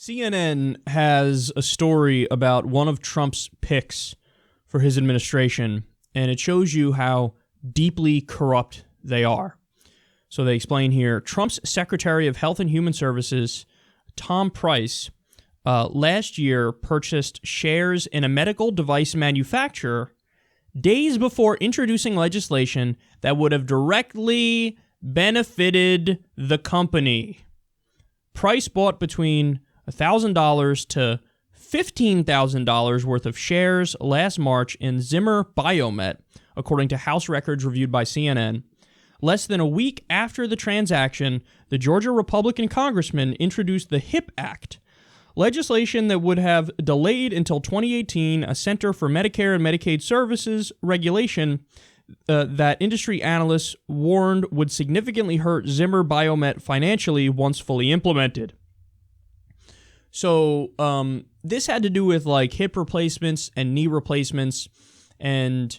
CNN has a story about one of Trump's picks for his administration, and it shows you how deeply corrupt they are. So they explain here, Trump's Secretary of Health and Human Services, Tom Price, last year purchased shares in a medical device manufacturer days before introducing legislation that would have directly benefited the company. Price bought between $1,000 to $15,000 worth of shares last March in Zimmer Biomet, according to House records reviewed by CNN. Less than a week after the transaction, the Georgia Republican congressman introduced the HIP Act, legislation that would have delayed until 2018 a Center for Medicare and Medicaid Services regulation that industry analysts warned would significantly hurt Zimmer Biomet financially once fully implemented. So this had to do with like hip replacements and knee replacements, and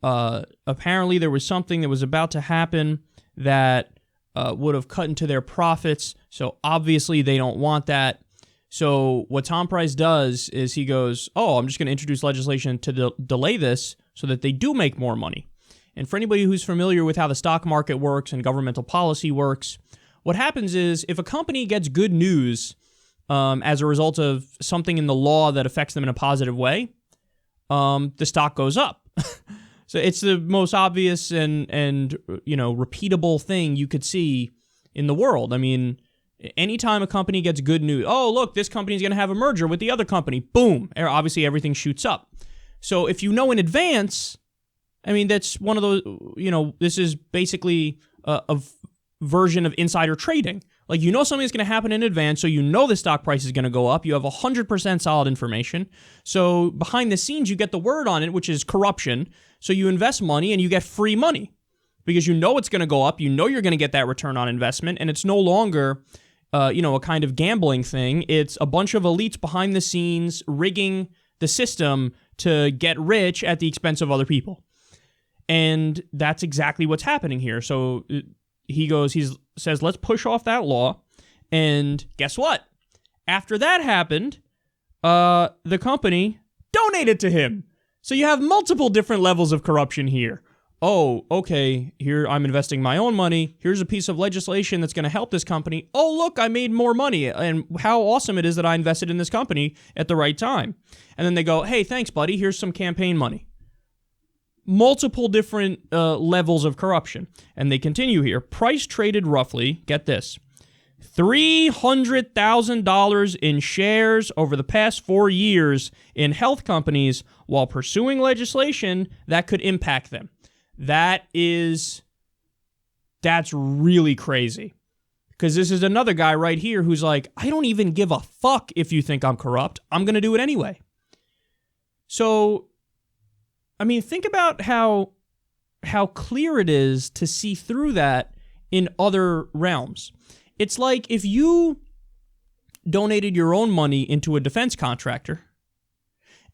apparently there was something that was about to happen that would have cut into their profits, so obviously they don't want that. So what Tom Price does is he goes, I'm just going to introduce legislation to delay this so that they do make more money. And for anybody who's familiar with how the stock market works and governmental policy works, what happens is if a company gets good news as a result of something in the law that affects them in a positive way, the stock goes up. So it's the most obvious and repeatable thing you could see in the world. I mean, anytime a company gets good news, look, this company's going to have a merger with the other company, boom, obviously everything shoots up. So if you know in advance, I mean, that's one of those, this is basically a version of insider trading. Like, you know something's going to happen in advance, so you know the stock price is going to go up. You have 100% solid information. So behind the scenes, you get the word on it, which is corruption. So you invest money and you get free money because you know it's going to go up. You know you're going to get that return on investment, and it's no longer, a kind of gambling thing. It's a bunch of elites behind the scenes rigging the system to get rich at the expense of other people. And that's exactly what's happening here. So he says, let's push off that law. And guess what? After that happened, the company donated to him. So you have multiple different levels of corruption here. Oh, okay, here I'm investing my own money. Here's a piece of legislation that's going to help this company. Oh, look, I made more money. And how awesome it is that I invested in this company at the right time. And then they go, hey, thanks, buddy. Here's some campaign money. Multiple different levels of corruption. And they continue here. Price traded roughly, get this, $300,000 in shares over the past 4 years in health companies while pursuing legislation that could impact them. That's really crazy. Because this is another guy right here who's like, I don't even give a fuck if you think I'm corrupt. I'm going to do it anyway. So, I mean, think about how clear it is to see through that in other realms. It's like if you donated your own money into a defense contractor,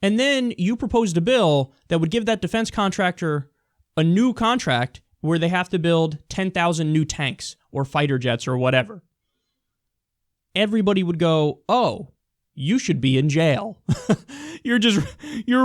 and then you proposed a bill that would give that defense contractor a new contract where they have to build 10,000 new tanks or fighter jets or whatever. Everybody would go, oh, you should be in jail. You're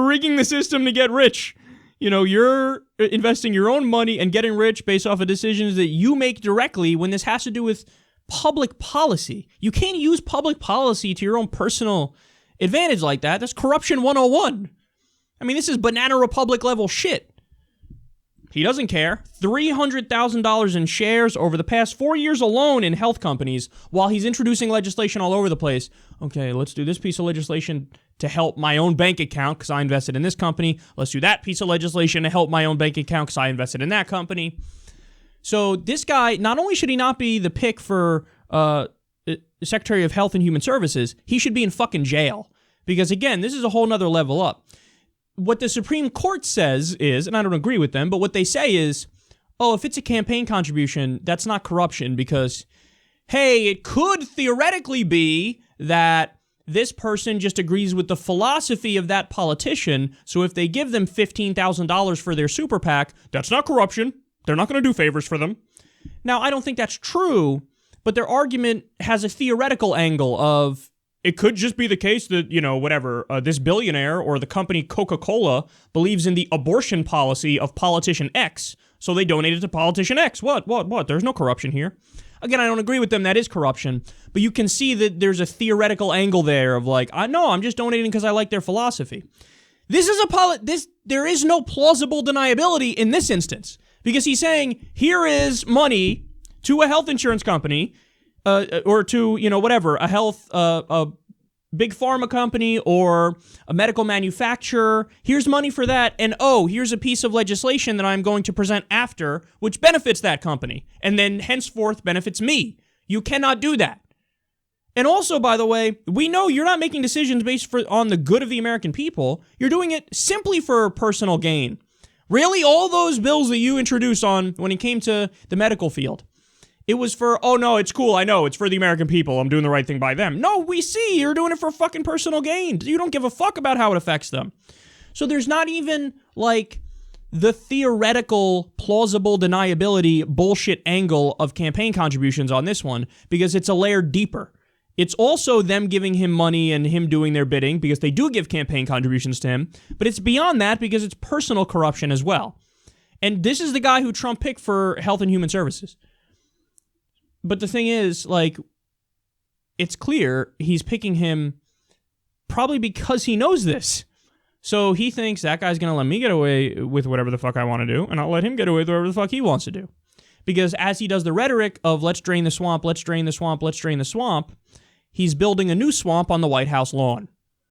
rigging the system to get rich. You're investing your own money and getting rich based off of decisions that you make directly when this has to do with public policy. You can't use public policy to your own personal advantage like that. That's corruption 101. I mean, this is Banana Republic level shit. He doesn't care. $300,000 in shares over the past 4 years alone in health companies while he's introducing legislation all over the place. Okay, let's do this piece of legislation to help my own bank account because I invested in this company. Let's do that piece of legislation to help my own bank account because I invested in that company. So this guy, not only should he not be the pick for Secretary of Health and Human Services, he should be in fucking jail. Because again, this is a whole nother level up. What the Supreme Court says is, and I don't agree with them, but what they say is, if it's a campaign contribution, that's not corruption because, hey, it could theoretically be that this person just agrees with the philosophy of that politician, so if they give them $15,000 for their super PAC, that's not corruption. They're not going to do favors for them. Now, I don't think that's true, but their argument has a theoretical angle of it could just be the case that, whatever, this billionaire or the company Coca-Cola believes in the abortion policy of politician X, so they donated to politician X. What? There's no corruption here. Again, I don't agree with them. That is corruption. But you can see that there's a theoretical angle there of like, I'm just donating because I like their philosophy. There is no plausible deniability in this instance, because he's saying, here is money to a health insurance company, or to, a big pharma company or a medical manufacturer. Here's money for that. And here's a piece of legislation that I'm going to present after, which benefits that company and then henceforth benefits me. You cannot do that. And also, by the way, we know you're not making decisions based on the good of the American people. You're doing it simply for personal gain. Really, all those bills that you introduced on when it came to the medical field, it was for, no, it's cool, I know, it's for the American people, I'm doing the right thing by them. No, we see you're doing it for fucking personal gain. You don't give a fuck about how it affects them. So there's not even, like, the theoretical, plausible deniability bullshit angle of campaign contributions on this one, because it's a layer deeper. It's also them giving him money and him doing their bidding, because they do give campaign contributions to him, but it's beyond that because it's personal corruption as well. And this is the guy who Trump picked for Health and Human Services. But the thing is, like, it's clear he's picking him probably because he knows this. So he thinks that guy's going to let me get away with whatever the fuck I want to do, and I'll let him get away with whatever the fuck he wants to do. Because as he does the rhetoric of let's drain the swamp, let's drain the swamp, let's drain the swamp, he's building a new swamp on the White House lawn.